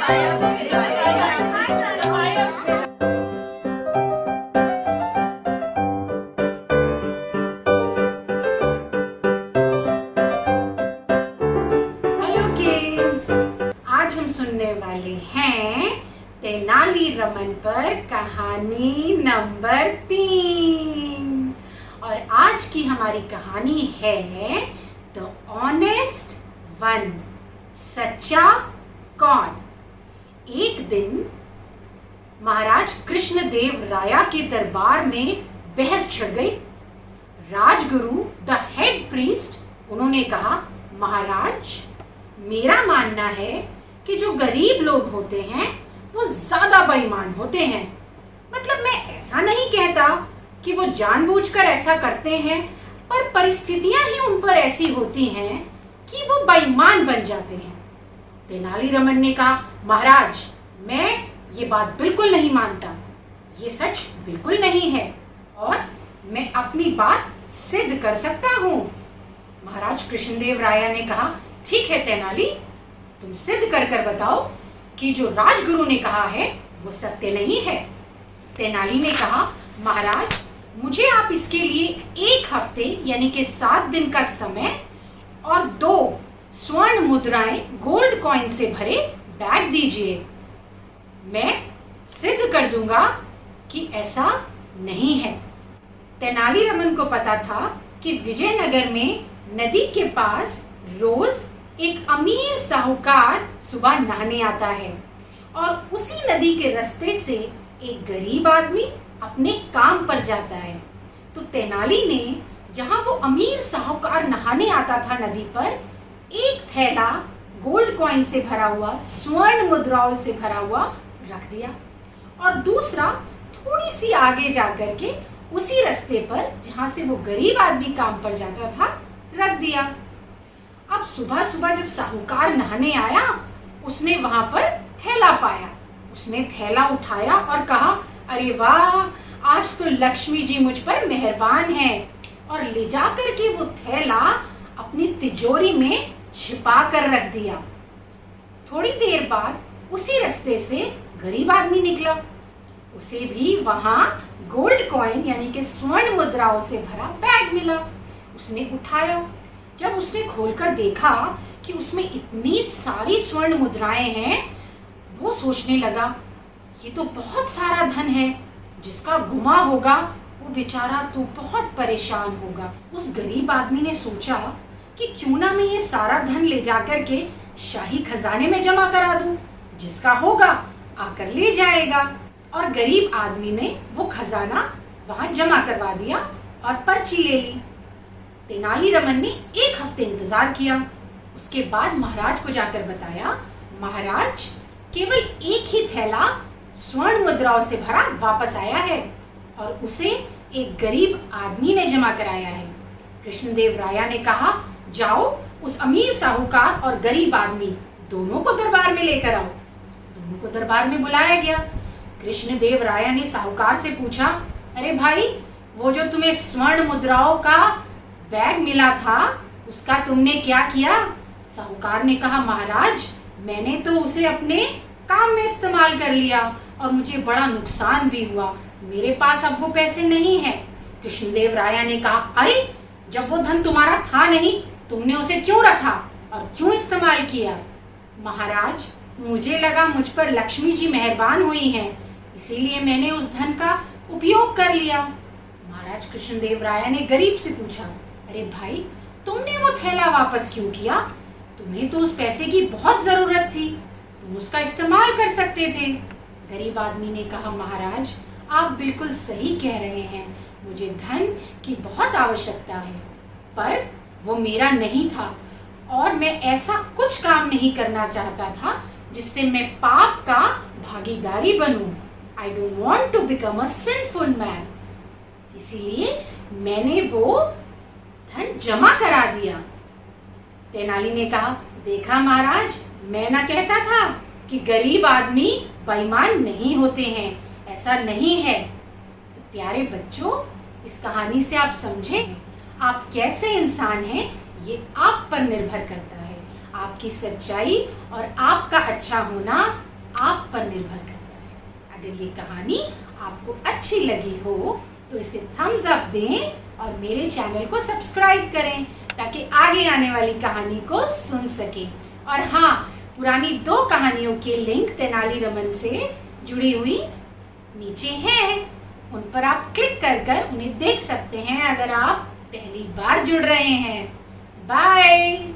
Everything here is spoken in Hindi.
किड्स, आज हम सुनने वाले हैं तेनाली रमन पर कहानी नंबर 3। और आज की हमारी कहानी है द ऑनेस्ट वन, सच्चा कौन। एक दिन महाराज कृष्णदेव राया के दरबार में बहस छिड़ गई। राजगुरु द हेड प्रीस्ट उन्होंने कहा, महाराज मेरा मानना है कि जो गरीब लोग होते हैं वो ज्यादा बेईमान होते हैं। मतलब मैं ऐसा नहीं कहता कि वो जानबूझकर ऐसा करते हैं, पर परिस्थितियां ही उन पर ऐसी होती हैं कि वो बेईमान बन जाते हैं। तेनालीरामन ने कहा, महाराज मैं ये बात बिल्कुल नहीं मानता, ये सच बिल्कुल नहीं है और मैं अपनी बात सिद्ध कर सकता हूँ। महाराज कृष्णदेव राया ने कहा, ठीक है तेनाली, तुम सिद्ध कर कर बताओ कि जो राजगुरु ने कहा है वो सत्य नहीं है। तेनाली ने कहा, महाराज मुझे आप इसके लिए 1 हफ्ते यानी कि 7 दिन का समय और 2 स्वर्ण मुद्राएं गोल्ड कॉइन से भरे बैग दीजिए। मैं सिद्ध कर दूंगा कि ऐसा नहीं है। तेनालीरामन को पता था कि विजयनगर में नदी के पास रोज एक अमीर साहूकार सुबह नहाने आता है और उसी नदी के रास्ते से एक गरीब आदमी अपने काम पर जाता है। तो तेनाली ने जहां वो अमीर साहूकार नहाने आता था नदी पर, एक थैला गोल्ड कॉइन से भरा हुआ, स्वर्ण मुद्राओं से भरा हुआ रख दिया और दूसरा थोड़ी सी आगे जाकर के उसी रास्ते पर जहां से वो गरीब आदमी काम पर जाता था रख दिया। अब सुबह सुबह जब साहूकार नहाने आया, उसने वहां पर थैला पाया। उसने थैला उठाया और कहा, अरे वाह, आज तो लक्ष्मी जी मुझ पर मेहरबान हैं, और ले जाकर के वो थैला अपनी तिजोरी में छिपा कर रख दिया। थोड़ी देर बाद उसी रास्ते से गरीब आदमी निकला। उसे भी वहां गोल्ड कॉइन यानी कि स्वर्ण मुद्राओं से भरा बैग मिला। उसने उठाया। जब उसने खोलकर देखा कि उसमें इतनी सारी स्वर्ण मुद्राएं हैं, वो सोचने लगा, ये तो बहुत सारा धन है, जिसका गुमा होगा वो बेचारा तो बहुत परेशान होगा। उस गरीब आदमी ने सोचा कि क्यों ना मैं ये सारा धन ले जाकर के शाही खजाने में जमा करा दूं, जिसका होगा आकर ले जाएगा। और गरीब आदमी ने वो खजाना वहां जमा करवा दिया और पर्ची ले ली। तेनालीरामन ने 1 हफ्ते इंतजार किया। उसके बाद महाराज को जाकर बताया, महाराज केवल एक ही थैला स्वर्ण मुद्राओं से भरा वापस आया है और उसे एक गरीब आदमी ने जमा कराया है। कृष्णदेव राया ने कहा, जाओ उस अमीर साहूकार और गरीब आदमी दोनों को दरबार में लेकर आओ। दोनों को दरबार में बुलाया गया। कृष्णदेव राया ने साहूकार से पूछा, अरे भाई, वो जो तुम्हें स्वर्ण मुद्राओं का बैग मिला था उसका तुमने क्या किया? साहूकार ने कहा, महाराज मैंने तो उसे अपने काम में इस्तेमाल कर लिया और मुझे बड़ा नुकसान भी हुआ, मेरे पास अब वो पैसे नहीं है। कृष्णदेव राया ने कहा, अरे जब वो धन तुम्हारा था नहीं, तुमने उसे क्यों रखा और क्यों इस्तेमाल किया? महाराज मुझे लगा मुझ पर लक्ष्मी जी मेहरबान हुई हैं, इसीलिए मैंने उस धन का उपयोग कर लिया। महाराज कृष्णदेव राया ने गरीब से पूछा, अरे भाई तुमने वो थैला वापस क्यों किया? तुम्हें तो उस पैसे की बहुत जरूरत थी, तुम उसका इस्तेमाल कर सकते थे। गरीब आदमी ने कहा, महाराज आप बिल्कुल सही कह रहे हैं, मुझे धन की बहुत आवश्यकता है, पर वो मेरा नहीं था और मैं ऐसा कुछ काम नहीं करना चाहता था जिससे मैं पाप का भागीदारी बनूं। I don't want to become a sinful man। इसीलिए मैंने वो धन जमा करा दिया। तेनाली ने कहा, देखा महाराज, मैं ना कहता था कि गरीब आदमी बेईमान नहीं होते हैं, ऐसा नहीं है। तो प्यारे बच्चों, इस कहानी से आप समझे आप कैसे इंसान हैं, ये आप पर निर्भर करता है। आपकी सच्चाई और आपका अच्छा होना आप पर निर्भर करता है। अगर ये कहानी आपको अच्छी लगी हो तो इसे थम्स अप दें और मेरे चैनल को सब्सक्राइब करें ताकि आगे आने वाली कहानी को सुन सकें। और हाँ, पुरानी 2 कहानियों के लिंक तेनालीरामन से जुड़ी हुई नीचे हैं, उन पर आप क्लिक कर उन्हें देख सकते हैं अगर आप पहली बार जुड़ रहे हैं। बाय।